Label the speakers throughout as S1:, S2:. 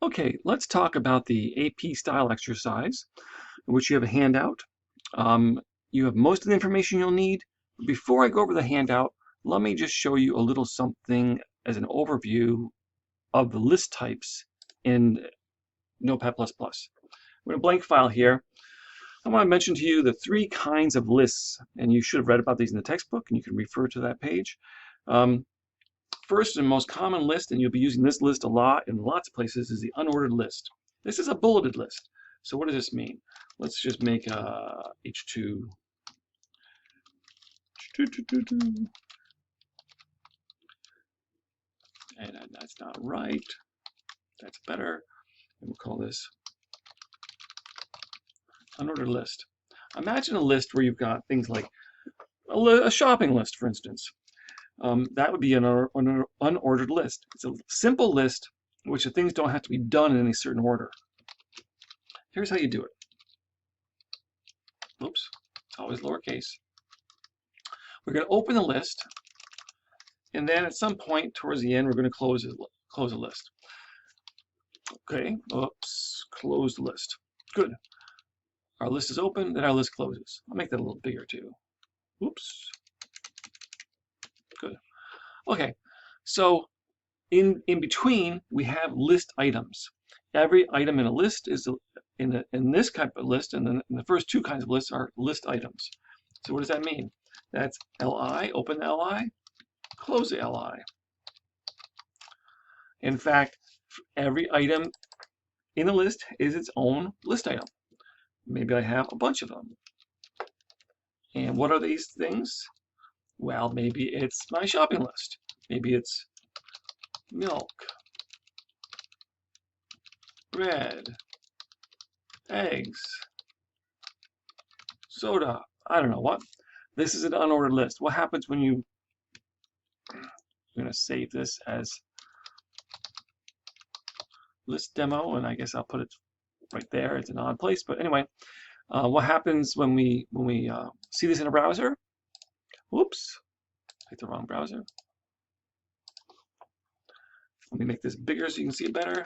S1: Okay, let's talk about the AP style exercise, in which you have a handout. You have most of the information you'll need. Before I go over the handout, let me just show you a little something as an overview of the list types in Notepad++. With a blank file here, I want to mention to you the three kinds of lists, and you should have read about these in the textbook, and you can refer to that page. First and most common list, and you'll be using this list a lot in lots of places, is the unordered list. This is a bulleted list. So what does this mean? Let's just make a H2. And that's not right. That's better. And we'll call this unordered list. Imagine a list where you've got things like a shopping list, for instance. That would be an unordered list. It's a simple list in which the things don't have to be done in any certain order. Here's how you do it. Oops, it's always lowercase. We're going to open the list, and then at some point towards the end, we're going to close the list. Okay, oops, close the list. Good. Our list is open, then our list closes. I'll make that a little bigger too. Oops. Good. Okay, so in between we have list items. Every item in a list is in this type of list, and then the first two kinds of lists are list items. So what does that mean? That's LI, open the LI, close the LI. In fact, every item in a list is its own list item. Maybe I have a bunch of them. And what are these things? Well, maybe it's my shopping list. Maybe it's milk, bread, eggs, soda. I don't know what. This is an unordered list. What happens when you... I'm going to save this as list demo, and I guess I'll put it right there. It's an odd place, but anyway, what happens when we see this in a browser? Whoops, picked the wrong browser. Let me make this bigger so you can see it better.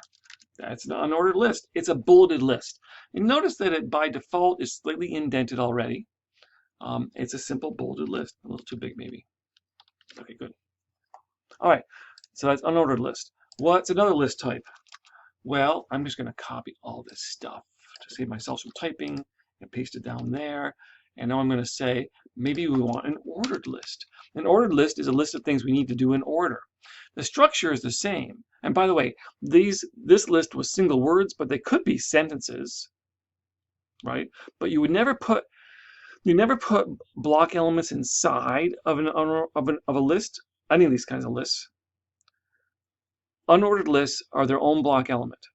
S1: That's an unordered list. It's a bulleted list. And notice that it by default is slightly indented already. It's a simple bulleted list. A little too big maybe. Okay, good. All right, so that's unordered list. What's another list type? Well, I'm just going to copy all this stuff to save myself some typing and paste it down there. And now I'm going to say, maybe we want an ordered list. An ordered list is a list of things we need to do in order. The structure is the same. And by the way, this list was single words, but they could be sentences, right? But you would never put block elements inside of a list. Any of these kinds of lists. Unordered lists are their own block element.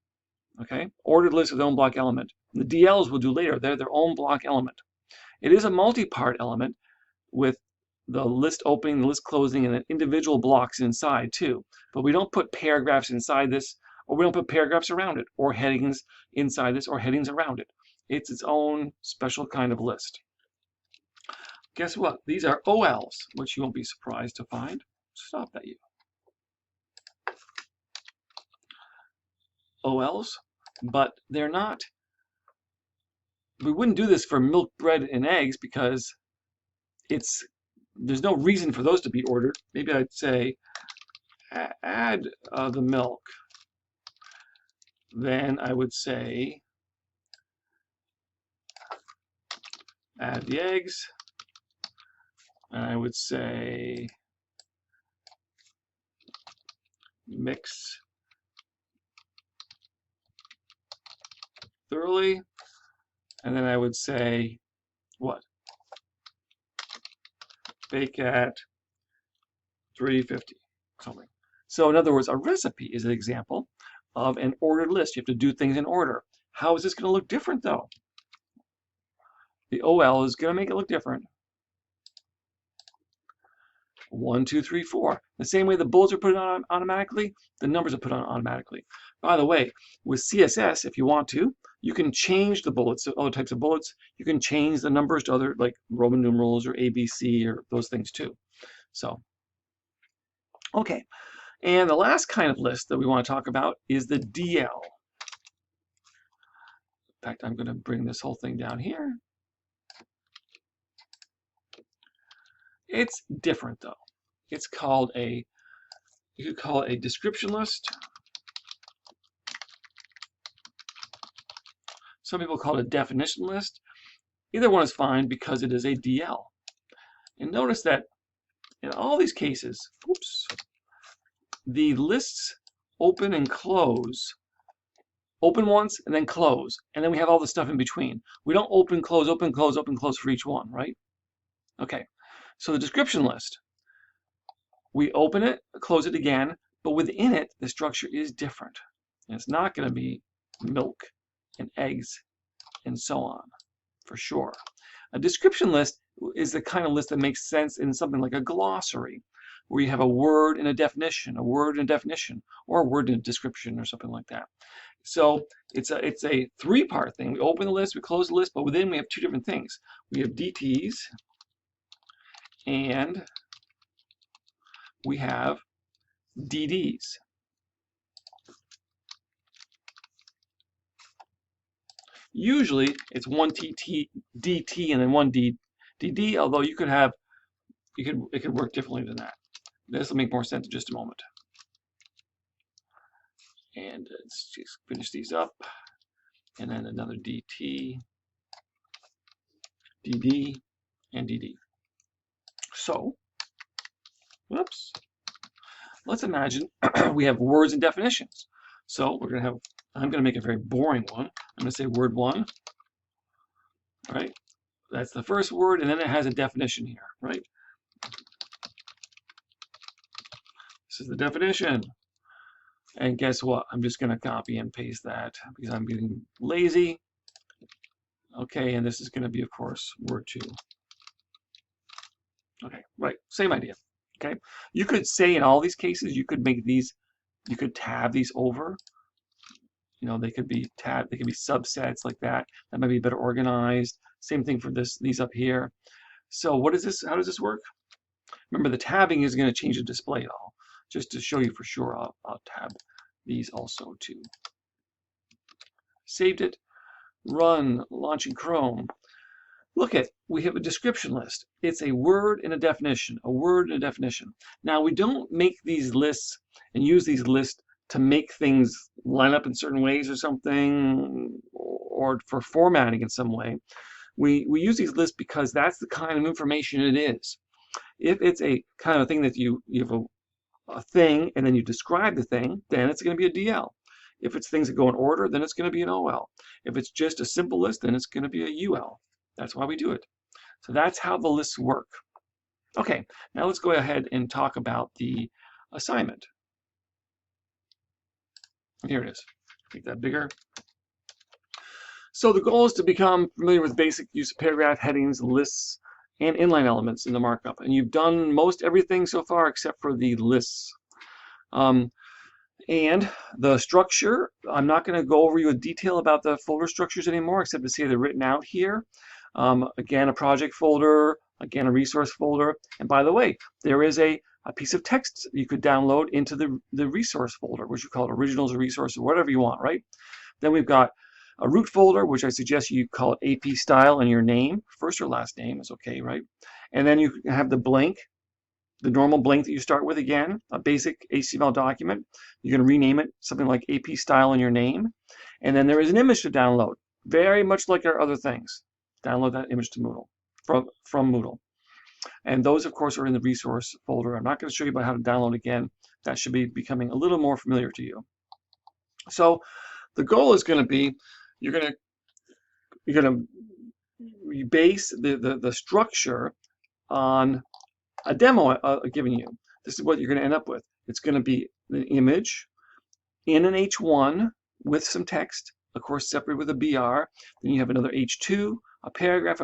S1: Okay? Ordered lists are their own block element. The DLs we'll do later. They're their own block element. It is a multi-part element with the list opening, the list closing, and then individual blocks inside too. But we don't put paragraphs inside this, or we don't put paragraphs around it, or headings inside this, or headings around it. It's its own special kind of list. Guess what? These are OLs, which you won't be surprised to find. Stop that, you. OLs, but they're not. We wouldn't do this for milk, bread, and eggs because there's no reason for those to be ordered. Maybe I'd say add the milk. Then I would say add the eggs. And I would say mix thoroughly. And then I would say what? Bake at 350, something. So in other words, a recipe is an example of an ordered list. You have to do things in order. How is this going to look different though? The OL is going to make it look different. 1, 2, 3, 4. The same way the bullets are put on automatically, the numbers are put on automatically. By the way, with CSS, if you want to, you can change the bullets to other types of bullets. You can change the numbers to other, like Roman numerals or ABC or those things too. So, okay. And the last kind of list that we want to talk about is the DL. In fact, I'm going to bring this whole thing down here. It's different though. It's called a, you could call it a description list. Some people call it a definition list. Either one is fine because it is a DL. And notice that in all these cases, oops, the lists open and close. Open once and then close. And then we have all the stuff in between. We don't open, close, open, close, open, close for each one, right? Okay. So the description list, we open it, close it again, but within it, the structure is different. And it's not going to be milk and eggs and so on, for sure. A description list is the kind of list that makes sense in something like a glossary, where you have a word and a definition, a word and a definition, or a word and a description or something like that. So it's a three-part thing. We open the list, we close the list, but within we have two different things. We have DTs and we have DDs. Usually it's one DT and then one DD, although you could have, it could work differently than that. This will make more sense in just a moment. And let's just finish these up. And then another DT, DD, and DD. So, whoops. Let's imagine we have words and definitions. So we're going to have, I'm going to make a very boring one. I'm going to say word one. Right? That's the first word, and then it has a definition here, right? This is the definition. And guess what? I'm just going to copy and paste that because I'm getting lazy. Okay, and this is going to be, of course, word two. Okay, right, same idea. Okay, you could say in all these cases, you could make these, you could tab these over. You know, they could be tabbed, they could be subsets like that. That might be better organized. Same thing for these up here. So what is this? How does this work? Remember, the tabbing is going to change the display at all. Just to show you for sure, I'll tab these also too. Saved it. Run. Launching Chrome. Look at, we have a description list. It's a word and a definition. A word and a definition. Now, we don't make these lists and use these lists to make things line up in certain ways or something, or for formatting in some way. We use these lists because that's the kind of information it is. If it's a kind of thing that you have a thing and then you describe the thing, then it's going to be a DL. If it's things that go in order, then it's going to be an OL. If it's just a simple list, then it's going to be a UL. That's why we do it. So that's how the lists work. Okay, now let's go ahead and talk about the assignment. Here it is. Make that bigger. So the goal is to become familiar with basic use of paragraph, headings, lists, and inline elements in the markup. And you've done most everything so far except for the lists. And the structure, I'm not going to go over you in detail about the folder structures anymore, except to say they're written out here. Again, a project folder, again, a resource folder. And by the way, there is a piece of text you could download into the resource folder, which you call it originals or resources, or whatever you want, right? Then we've got a root folder, which I suggest you call it AP style and your name. First or last name is okay, right? And then you have the blank, the normal blank that you start with again, a basic HTML document. You can rename it something like AP style and your name. And then there is an image to download, very much like our other things. Download that image to Moodle, from Moodle. And those, of course, are in the resource folder. I'm not going to show you about how to download again. That should be becoming a little more familiar to you. So the goal is going to be, you're going to base the structure on a demo given you. This is what you're going to end up with. It's going to be an image in an H1 with some text, of course, separated with a BR. Then you have another H2, a paragraph,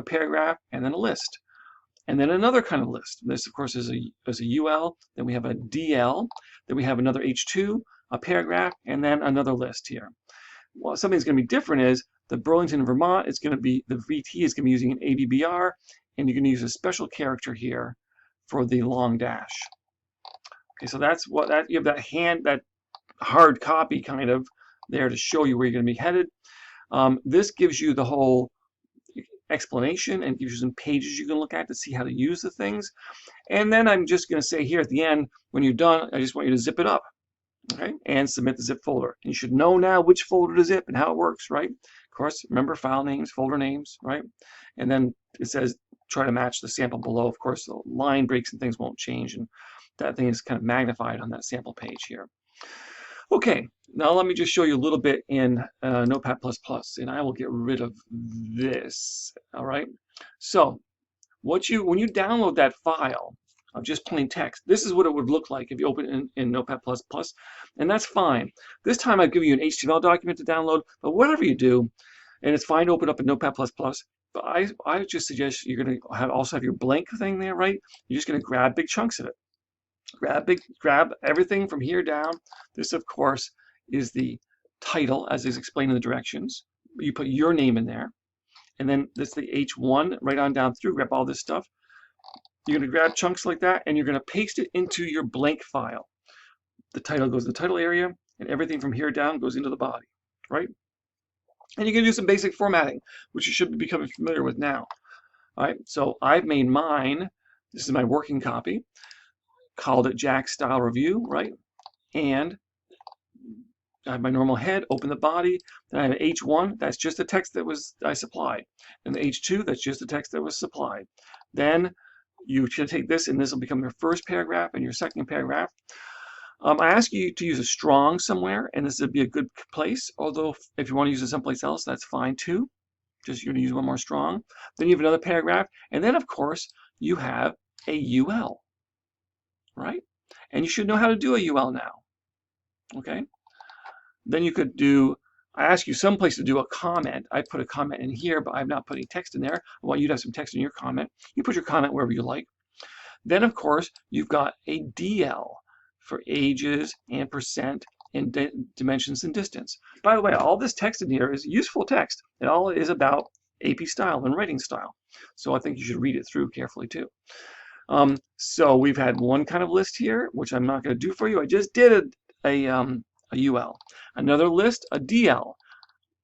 S1: and then a list. And then another kind of list. This, of course, is a UL. Then we have a DL. Then we have another H2, a paragraph, and then another list here. Well, something that's going to be different is the Burlington, Vermont, it's going to be, the VT is going to be using an ABBR, and you're going to use a special character here for the long dash. Okay, so that's what you have that hard copy kind of there to show you where you're going to be headed. This gives you the whole explanation and gives you some pages you can look at to see how to use the things. And then I'm just going to say here at the end, when you're done, I just want you to zip it up, okay, and submit the zip folder. And you should know now which folder to zip and how it works, right? Of course, remember file names, folder names, right? And then it says try to match the sample below. Of course, the line breaks and things won't change, and that thing is kind of magnified on that sample page here. Okay, now let me just show you a little bit in Notepad++, and I will get rid of this. All right. So, when you download that file of just plain text, this is what it would look like if you open it in Notepad++, and that's fine. This time I've given you an HTML document to download, but whatever you do, and it's fine to open up in Notepad++, but I just suggest you're going to also have your blank thing there, right? You're just going to grab big chunks of it. Grab everything from here down. This, of course, is the title, as is explained in the directions. You put your name in there. And then this is the H1, right on down through. Grab all this stuff. You're going to grab chunks like that, and you're going to paste it into your blank file. The title goes in the title area, and everything from here down goes into the body, right? And you can do some basic formatting, which you should be becoming familiar with now. All right, so I've made mine. This is my working copy. Called it Jack Style Review, right? And I have my normal head, open the body, then I have an H1, that's just the text that I supplied. And the H2, that's just the text that was supplied. Then you should take this, and this will become your first paragraph and your second paragraph. I ask you to use a strong somewhere, and this would be a good place, although if you want to use it someplace else, that's fine too. Just you're going to use one more strong. Then you have another paragraph, and then of course you have a UL. Right? And you should know how to do a UL now. Okay? Then you could do, I ask you someplace to do a comment. I put a comment in here, but I've not put any text in there. I want you to have some text in your comment. You put your comment wherever you like. Then, of course, you've got a DL for ages and percent and dimensions and distance. By the way, all this text in here is useful text. It all is about AP style and writing style. So I think you should read it through carefully too. So we've had one kind of list here, which I'm not going to do for you. I just did a UL. Another list, a DL.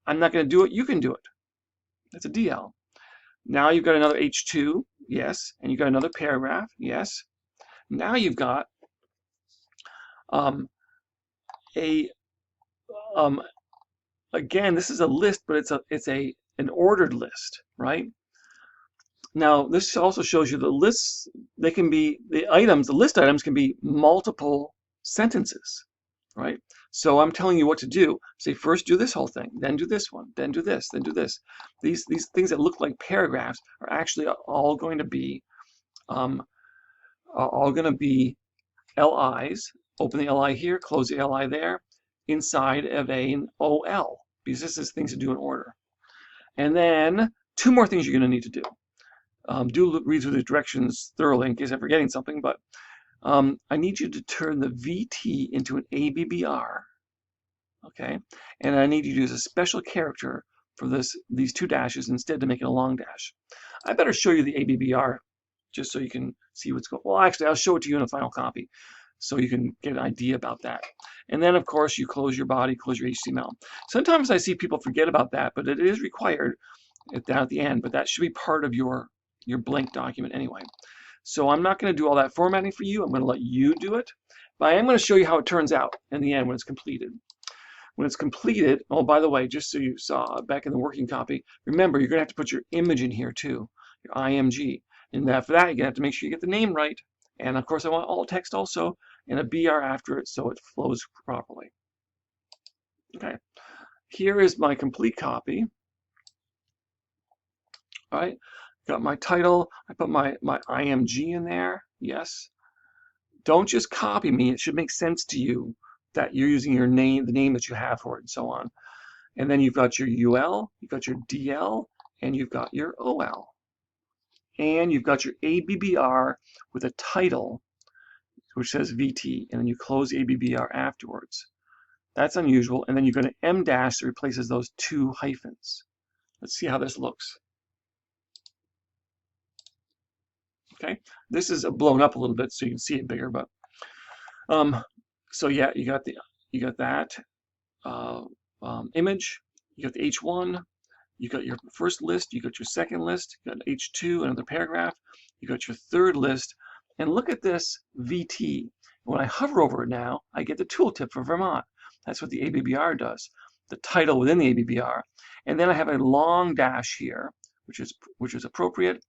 S1: I'm not going to do it. You can do it. That's a DL. Now you've got another H2, yes, and you've got another paragraph, yes. Now you've got again, this is a list, but it's an ordered list, right? Now, this also shows you the lists, they can be, the list items can be multiple sentences, right? So I'm telling you what to do. Say, first do this whole thing, then do this one, then do this, then do this. These things that look like paragraphs are actually all going to be LIs. Open the LI here, close the LI there, inside of an OL, because this is things to do in order. And then two more things you're going to need to do. Do read through the directions thoroughly in case I'm forgetting something, but I need you to turn the VT into an ABBR, okay? And I need you to use a special character for these two dashes instead to make it a long dash. I better show you the ABBR just so you can see what's going on. Well, actually, I'll show it to you in a final copy so you can get an idea about that. And then, of course, you close your body, close your HTML. Sometimes I see people forget about that, but it is required down at the end, but that should be part of your blank document anyway. So I'm not going to do all that formatting for you. I'm going to let you do it. But I am going to show you how it turns out in the end when it's completed. When it's completed, oh, by the way, just so you saw back in the working copy, remember, you're going to have to put your image in here too, your IMG. And for that, you're going to have to make sure you get the name right. And of course, I want alt text also and a BR after it so it flows properly. Okay, here is my complete copy. All right. Got my title. I put my IMG in there. Yes. Don't just copy me. It should make sense to you that you're using your name, the name that you have for it, and so on. And then you've got your UL, you've got your DL, and you've got your OL. And you've got your ABBR with a title, which says VT, and then you close ABBR afterwards. That's unusual. And then you've got an M dash that replaces those two hyphens. Let's see how this looks. Okay, this is blown up a little bit so you can see it bigger, but so yeah, you got that image, You got the H1, you got your first list, you got your second list, you got H2, another paragraph, you got your third list, and look at this VT. When I hover over it now, I get the tooltip for Vermont. That's what the ABBR does, the title within the ABBR. And then I have a long dash here, which is appropriate,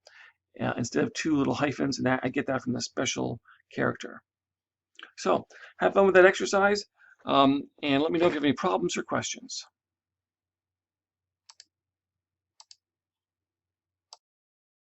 S1: instead of 2 little hyphens, and that I get that from the special character. So have fun with that exercise, and let me know if you have any problems or questions.